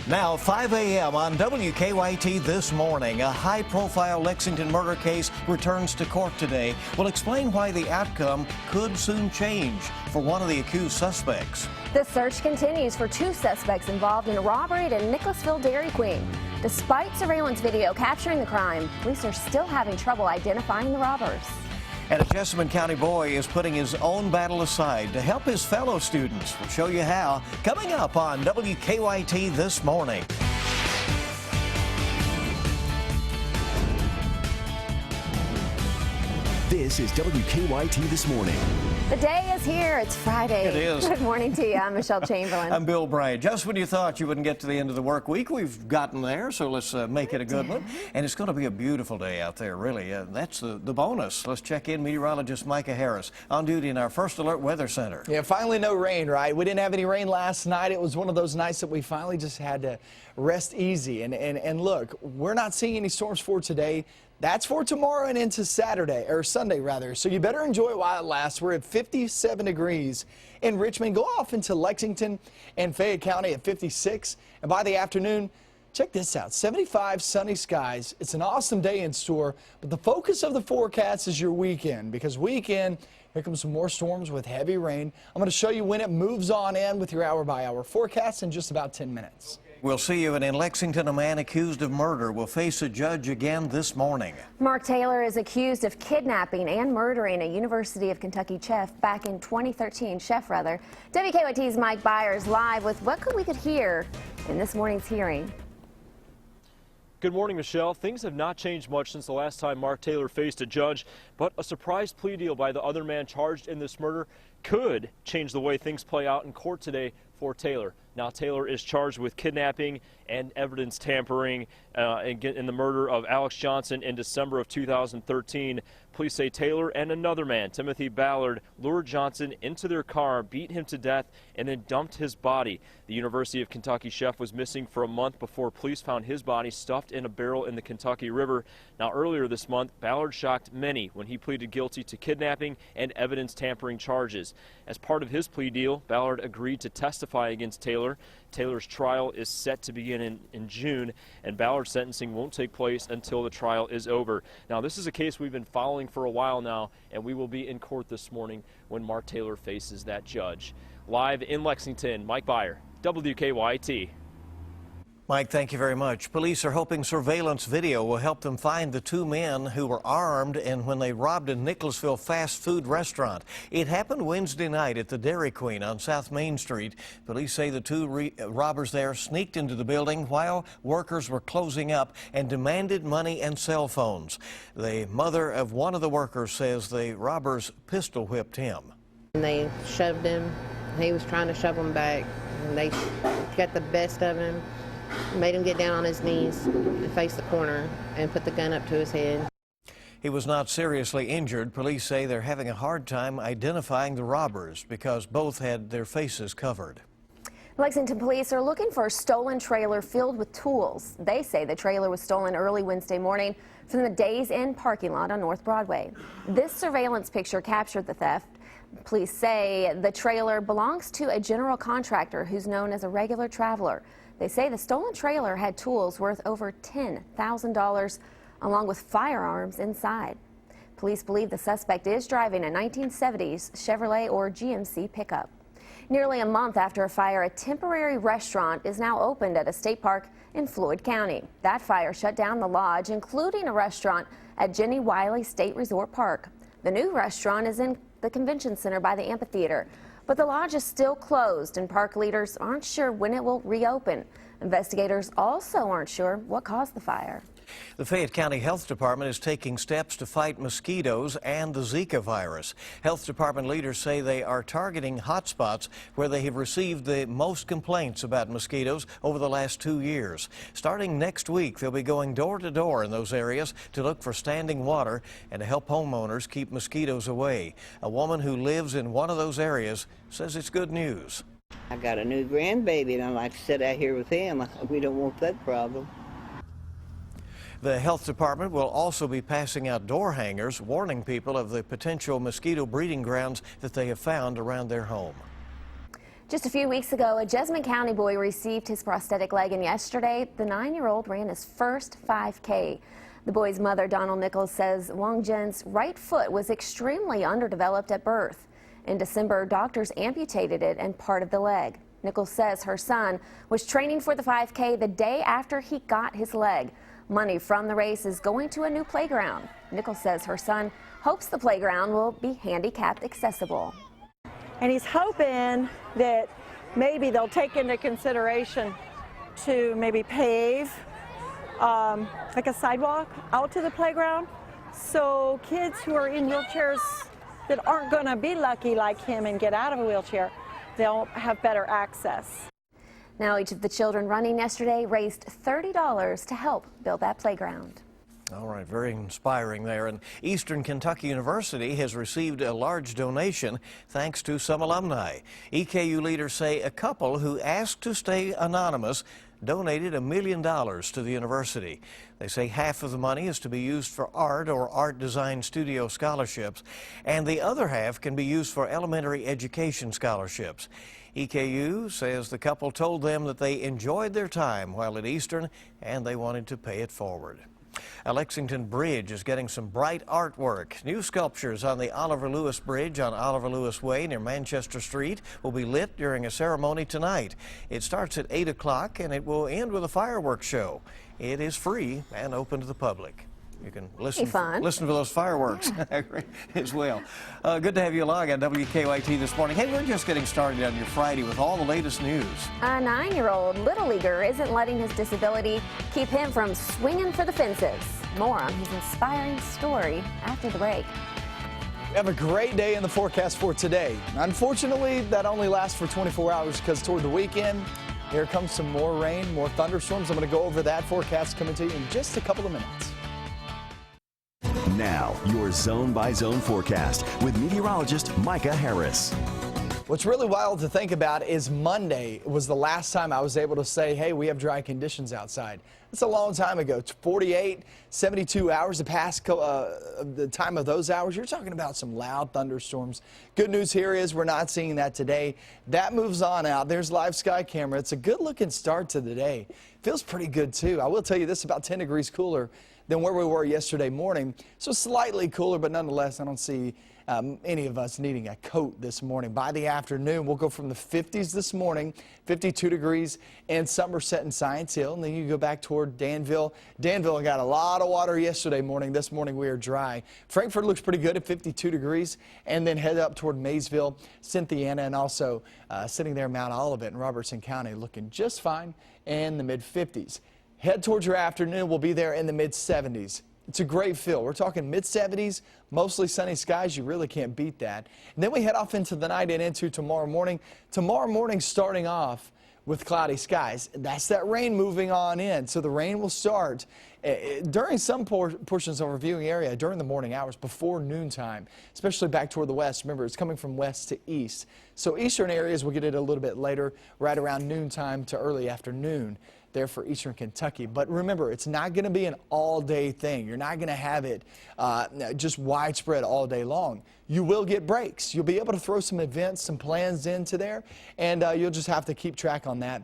Now, 5 a.m. on WKYT this morning, a high-profile Lexington murder case returns to court today. We'll explain why the outcome could soon change for one of the accused suspects. The search continues for two suspects involved in a robbery at a Nicholasville Dairy Queen. Despite surveillance video capturing the crime, police are still having trouble identifying the robbers. And a Jessamine County boy is putting his own battle aside to help his fellow students. We'll show you how, coming up on WKYT this morning. This is WKYT This Morning. The day is here. It's Friday. It is. Good morning to you. I'm Michelle Chamberlain. I'm Bill Bryant. Just when you thought you wouldn't get to the end of the work week, we've gotten there, so let's make it a good one. And it's going to be a beautiful day out there, really. That's the bonus. Let's check in meteorologist Micah Harris on duty in our First Alert Weather Center. Yeah, finally no rain, right? We didn't have any rain last night. It was one of those nights that we finally just had to rest easy. And look, we're not seeing any storms for today. That's for tomorrow and into Saturday, or Sunday rather. So you better enjoy it while it lasts. We're at 57 degrees in Richmond. Go off into Lexington and Fayette County at 56. And by the afternoon, check this out, 75 sunny skies. It's an awesome day in store, but the focus of the forecast is your weekend, because weekend, here comes some more storms with heavy rain. I'm going to show you when it moves on in with your hour-by-hour forecast in just about 10 minutes. We'll see you. And in Lexington, a man accused of murder will face a judge again this morning. Mark Taylor is accused of kidnapping and murdering a University of Kentucky chef back in 2013. WKYT's Mike Byers live with what we could hear in this morning's hearing. Good morning, Michelle. Things have not changed much since the last time Mark Taylor faced a judge, but a surprise plea deal by the other man charged in this murder could change the way things play out in court today for Taylor. Now, Taylor is charged with kidnapping and evidence tampering in the murder of Alex Johnson in December of 2013. Police say Taylor and another man, Timothy Ballard, lured Johnson into their car, beat him to death, and then dumped his body. The University of Kentucky chef was missing for a month before police found his body stuffed in a barrel in the Kentucky River. Now, earlier this month, Ballard shocked many when he pleaded guilty to kidnapping and evidence tampering charges. As part of his plea deal, Ballard agreed to testify against Taylor. Taylor's trial is set to begin in June, and Ballard's sentencing won't take place until the trial is over. Now, this is a case we've been following for a while now, and we will be in court this morning when Mark Taylor faces that judge. Live in Lexington, Mike Byer, WKYT. Mike, thank you very much. Police are hoping surveillance video will help them find the two men who were armed and when they robbed a Nicholasville fast food restaurant. It happened Wednesday night at the Dairy Queen on South Main Street. Police say the two robbers there sneaked into the building while workers were closing up and demanded money and cell phones. The mother of one of the workers says the robbers pistol whipped him. They shoved him. He was trying to shove them back. And they got the best of him. Made him get down on his knees and face the corner and put the gun up to his head. He was not seriously injured. Police say they're having a hard time identifying the robbers because both had their faces covered. Lexington police are looking for a stolen trailer filled with tools. They say the trailer was stolen early Wednesday morning from the Days Inn parking lot on North Broadway. This surveillance picture captured the theft. Police say the trailer belongs to a general contractor who's known as a regular traveler. They say the stolen trailer had tools worth over $10,000 along with firearms inside. Police believe the suspect is driving a 1970s Chevrolet or GMC pickup. Nearly a month after a fire, a temporary restaurant is now opened at a state park in Floyd County. That fire shut down the lodge, including a restaurant at Jenny Wiley State Resort Park. The new restaurant is in the convention center by the amphitheater. But the lodge is still closed, and park leaders aren't sure when it will reopen. Investigators also aren't sure what caused the fire. The Fayette County Health Department is taking steps to fight mosquitoes and the Zika virus. Health Department leaders say they are targeting hotspots where they have received the most complaints about mosquitoes over the last 2 years. Starting next week, they'll be going door to door in those areas to look for standing water and to help homeowners keep mosquitoes away. A woman who lives in one of those areas says it's good news. I got a new grandbaby and I like to sit out here with him. We don't want that problem. The health department will also be passing out door hangers warning people of the potential mosquito breeding grounds that they have found around their home. Just a few weeks ago, a Jessamine County boy received his prosthetic leg, and yesterday, the 9-year-old ran his first 5K. The boy's mother, Donald Nichols, says Wang Jin's right foot was extremely underdeveloped at birth. In December, doctors amputated it and part of the leg. Nichols says her son was training for the 5K the day after he got his leg. Money from the race is going to a new playground. Nichols says her son hopes the playground will be handicapped accessible. And he's hoping that maybe they'll take into consideration to maybe pave like a sidewalk out to the playground, so kids who are in wheelchairs that aren't going to be lucky like him and get out of a wheelchair, they'll have better access. Now, each of the children running yesterday raised $30 to help build that playground. All right, very inspiring there. And Eastern Kentucky University has received a large donation thanks to some alumni. EKU leaders say a couple who asked to stay anonymous donated $1 million to the university. They say half of the money is to be used for art or art design studio scholarships, and the other half can be used for elementary education scholarships. EKU says the couple told them that they enjoyed their time while at Eastern and they wanted to pay it forward. A Lexington Bridge is getting some bright artwork. New sculptures on the Oliver Lewis Bridge on Oliver Lewis Way near Manchester Street will be lit during a ceremony tonight. It starts at 8 o'clock and it will end with a fireworks show. It is free and open to the public. You can listen for those fireworks as well. Good to have you along on WKYT this morning. Hey, we're just getting started on your Friday with all the latest news. A 9-year-old Little Leaguer isn't letting his disability keep him from swinging for the fences. More on his inspiring story after the break. We have a great day in the forecast for today. Unfortunately, that only lasts for 24 hours because toward the weekend, here comes some more rain, more thunderstorms. I'm going to go over that forecast coming to you in just a couple of minutes. Now, your zone-by-zone forecast with meteorologist Micah Harris. What's really wild to think about is Monday was the last time I was able to say, hey, we have dry conditions outside. It's a long time ago. It's 48, 72 hours. The past the time of those hours, you're talking about some loud thunderstorms. Good news here is we're not seeing that today. That moves on out. There's live sky camera. It's a good-looking start to the day. Feels pretty good, too. I will tell you this, about 10 degrees cooler than where we were yesterday morning. So slightly cooler, but nonetheless, I don't see any of us needing a coat this morning. By the afternoon, we'll go from the 50s this morning, 52 degrees in Somerset and Science Hill, and then you go back toward Danville. Danville got a lot of water yesterday morning. This morning we are dry. Frankfort looks pretty good at 52 degrees, and then head up toward Maysville, Cynthiana, and also sitting there Mount Olivet and Robertson County looking just fine in the mid-50s. Head towards your afternoon, we'll be there in the mid-70s. It's a great feel. We're talking mid-70s, mostly sunny skies. You really can't beat that. And then we head off into the night and into tomorrow morning. Tomorrow morning starting off with cloudy skies. That's that rain moving on in. So the rain will start during some portions of our viewing area during the morning hours before noontime, especially back toward the west. Remember, it's coming from west to east. So eastern areas will get it a little bit later, right around noontime to early afternoon there for eastern Kentucky. But remember, it's not going to be an all-day thing. You're not going to have it just widespread all day long. You will get breaks. You'll be able to throw some events, some plans into there, and you'll just have to keep track on that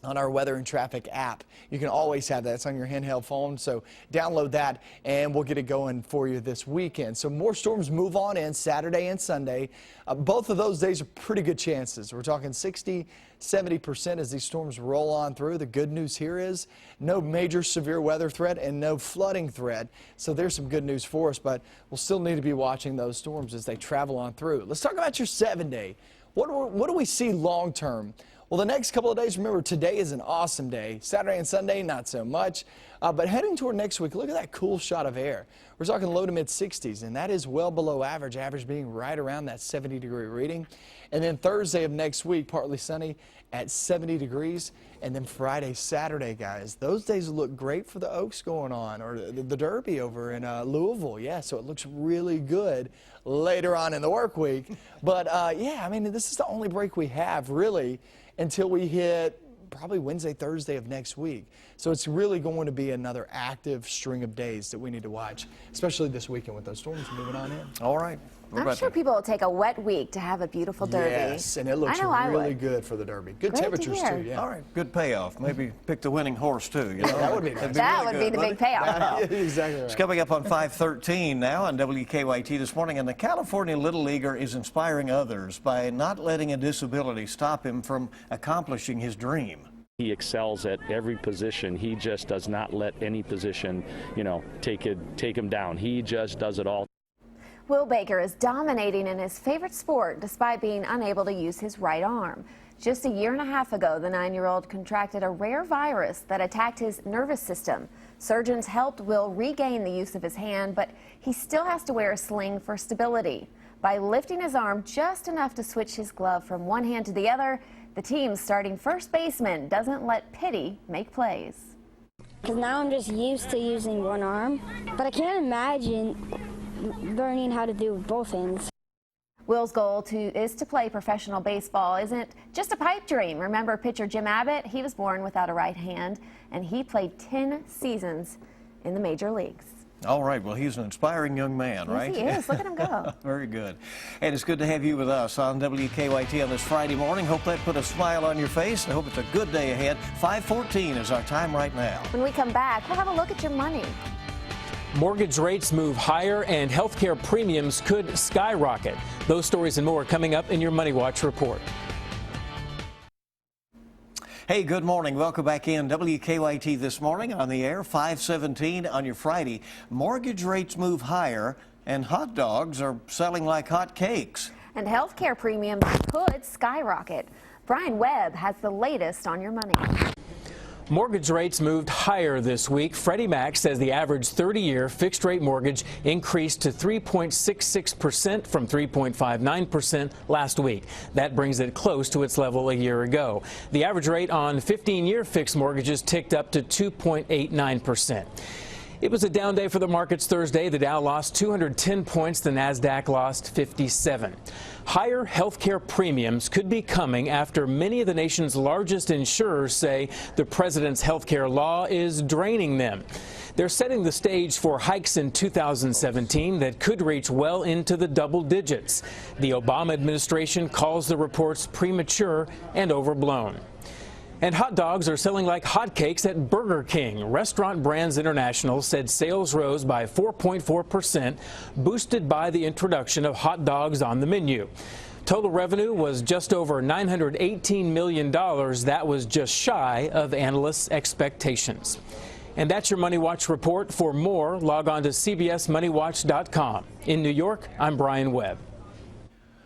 on our weather and traffic app. You can always have that. It's on your handheld phone, so download that and we'll get it going for you this weekend. So more storms move on in Saturday and Sunday. Both of those days are pretty good chances. We're talking 60-70% as these storms roll on through. The good news here is no major severe weather threat and no flooding threat. So there's some good news for us, but we'll still need to be watching those storms as they travel on through. Let's talk about your 7-day. What do we see long term? Well, the next couple of days, remember, today is an awesome day. Saturday and Sunday, not so much. But heading toward next week, look at that cool shot of air. We're talking low to mid-60s, and that is well below average, average being right around that 70-degree reading. And then Thursday of next week, partly sunny at 70 degrees. And then Friday, Saturday, guys, those days look great for the Oaks going on, or the Derby over in Louisville. Yeah, so it looks really good later on in the work week. But, yeah, I mean, this is the only break we have, really, until we hit probably Wednesday, Thursday of next week. So it's really going to be another active string of days that we need to watch, especially this weekend with those storms moving on in. All right. I'm sure people will take a wet week to have a beautiful Derby. Yes, and it looks really good for the Derby. Good Great temperatures to hear. too. Yeah. All right, good payoff. Maybe pick the winning horse too. You know? That would be nice. That would be the big payoff. Exactly right. It's coming up on 5:13 now on WKYT this morning, and the California Little Leaguer is inspiring others by not letting a disability stop him from accomplishing his dream. He excels at every position. He just does not let any position, take him down. He just does it all. Will Baker is dominating in his favorite sport despite being unable to use his right arm. Just a year and a half ago, the 9-year-old contracted a rare virus that attacked his nervous system. Surgeons helped Will regain the use of his hand, but he still has to wear a sling for stability. By lifting his arm just enough to switch his glove from one hand to the other, the team's starting first baseman doesn't let pity make plays. Because now I'm just used to using one arm, but I can't imagine learning how to do both hands. Will's goal is to play professional baseball isn't just a pipe dream. Remember pitcher Jim Abbott? He was born without a right hand, and he played 10 seasons in the major leagues. All right, well, he's an inspiring young man, right? Yes, he is. Look at him go. Very good. And it's good to have you with us on WKYT on this Friday morning. Hope that put a smile on your face, and I hope it's a good day ahead. 5:14 is our time right now. When we come back, we'll have a look at your money. Mortgage rates move higher and healthcare premiums could skyrocket. Those stories and more coming up in your Money Watch report. Hey, good morning. Welcome back in. WKYT this morning on the air, 5:17 on your Friday. Mortgage rates move higher and hot dogs are selling like hot cakes. And healthcare premiums could skyrocket. Brian Webb has the latest on your money. Mortgage rates moved higher this week. Freddie Mac says the average 30-year fixed-rate mortgage increased to 3.66% from 3.59% last week. That brings it close to its level a year ago. The average rate on 15-year fixed mortgages ticked up to 2.89%. It was a down day for the markets Thursday. The Dow lost 210 points. The Nasdaq lost 57. Higher health care premiums could be coming after many of the nation's largest insurers say the president's health care law is draining them. They're setting the stage for hikes in 2017 that could reach well into the double digits. The Obama administration calls the reports premature and overblown. And hot dogs are selling like hotcakes at Burger King. Restaurant Brands International said sales rose by 4.4%, boosted by the introduction of hot dogs on the menu. Total revenue was just over $918 million. That was just shy of analysts' expectations. And that's your Money Watch report. For more, log on to CBSMoneyWatch.com. In New York, I'm Brian Webb.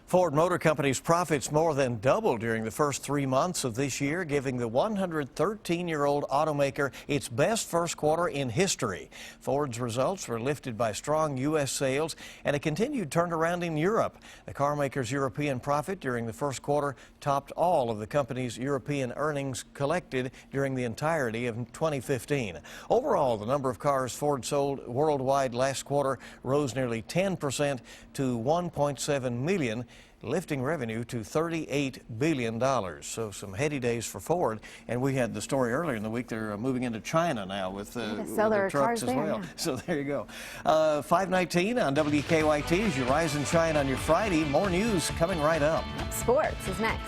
Ford Motor Company's profits more than doubled during the first 3 months of this year, giving the 113-year-old automaker its best first quarter in history. Ford's results were lifted by strong U.S. sales and a continued turnaround in Europe. The carmaker's European profit during the first quarter topped all of the company's European earnings collected during the entirety of 2015. Overall, the number of cars Ford sold worldwide last quarter rose nearly 10% to 1.7 million. Lifting revenue to $38 billion. So some heady days for Ford. And we had the story earlier in the week, they're moving into China now with their trucks as well. Yeah. So there you go. 5:19 on WKYT as you rise and shine on your Friday. More news coming right up. Sports is next.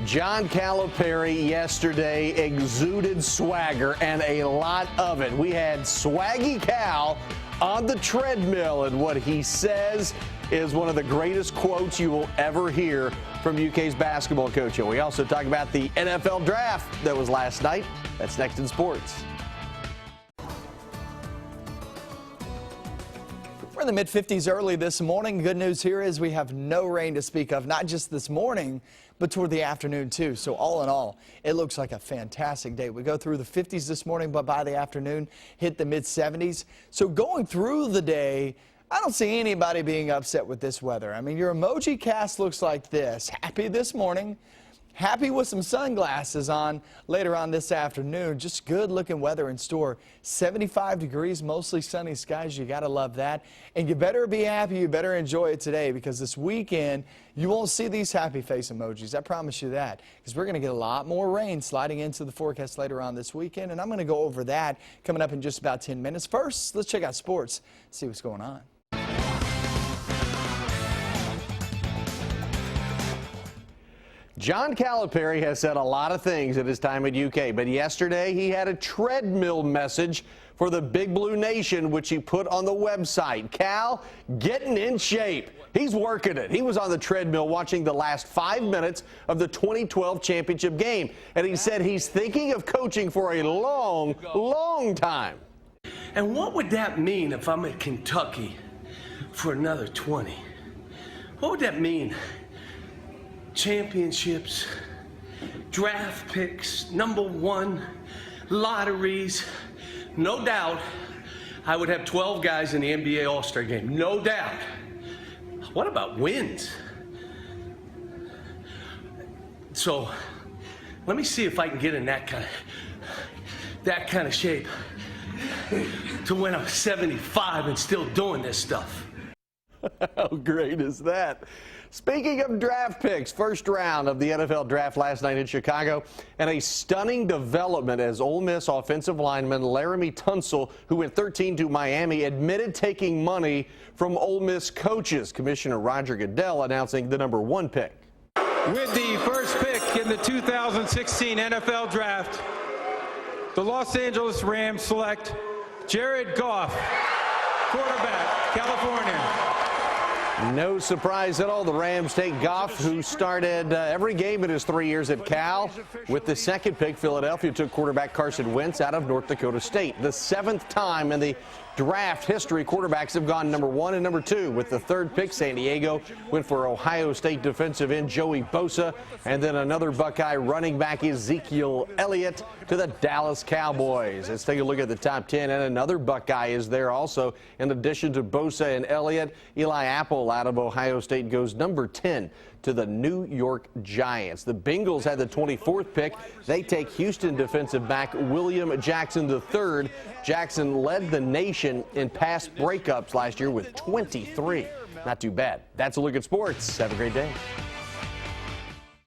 John Calipari yesterday exuded swagger and a lot of it. We had Swaggy Cal on the treadmill, and what he says is one of the greatest quotes you will ever hear from UK's basketball coach. And we also talk about the NFL draft that was last night. That's next in sports. We're in the mid-50s early this morning. Good news here is we have no rain to speak of, not just this morning, but toward the afternoon too. So all in all, it looks like a fantastic day. We go through the 50s this morning, but by the afternoon, hit the mid-70s. So going through the day, I don't see anybody being upset with this weather. I mean, your emoji cast looks like this. Happy this morning. Happy with some sunglasses on later on this afternoon. Just good looking weather in store. 75 degrees, mostly sunny skies. You got to love that. And you better be happy. You better enjoy it today, because this weekend you won't see these happy face emojis. I promise you that, because we're going to get a lot more rain sliding into the forecast later on this weekend. And I'm going to go over that coming up in just about 10 minutes. First, let's check out sports, see what's going on. John Calipari has said a lot of things at his time at UK, but yesterday he had a treadmill message for the Big Blue Nation, which he put on the website. Cal, getting in shape. He's working it. He was on the treadmill watching the last 5 minutes of the 2012 championship game, and he said he's thinking of coaching for a long, long time. And what would that mean if I'm at Kentucky for another 20? What would that mean? Championships, draft picks, #1, lotteries. No doubt I would have 12 guys in the NBA All-Star game. No doubt. What about wins? So let me see if I can get in that kind of shape to when I'm 75 and still doing this stuff. How great is that? Speaking of draft picks, first round of the NFL draft last night in Chicago, and a stunning development as Ole Miss offensive lineman Laramie Tunsil, who went 13 to Miami, admitted taking money from Ole Miss coaches. Commissioner Roger Goodell announcing the #1 pick. With the first pick in the 2016 NFL Draft, the Los Angeles Rams select Jared Goff, quarterback, California. No surprise at all. The Rams take Goff, who started every game in his 3 years at Cal. With the second pick, Philadelphia took quarterback Carson Wentz out of North Dakota State. The 7th time in the draft history quarterbacks have gone #1 and #2. With the third pick, San Diego went for Ohio State defensive end Joey Bosa, and then another Buckeye running back Ezekiel Elliott to the Dallas Cowboys. Let's take a look at the top 10, and another Buckeye is there also. In addition to Bosa and Elliott, Eli Apple out of Ohio State goes #10 to the New York Giants. The Bengals had the 24th pick. They take Houston defensive back William Jackson III. Jackson led the nation in pass breakups last year with 23. Not too bad. That's a look at sports. Have a great day.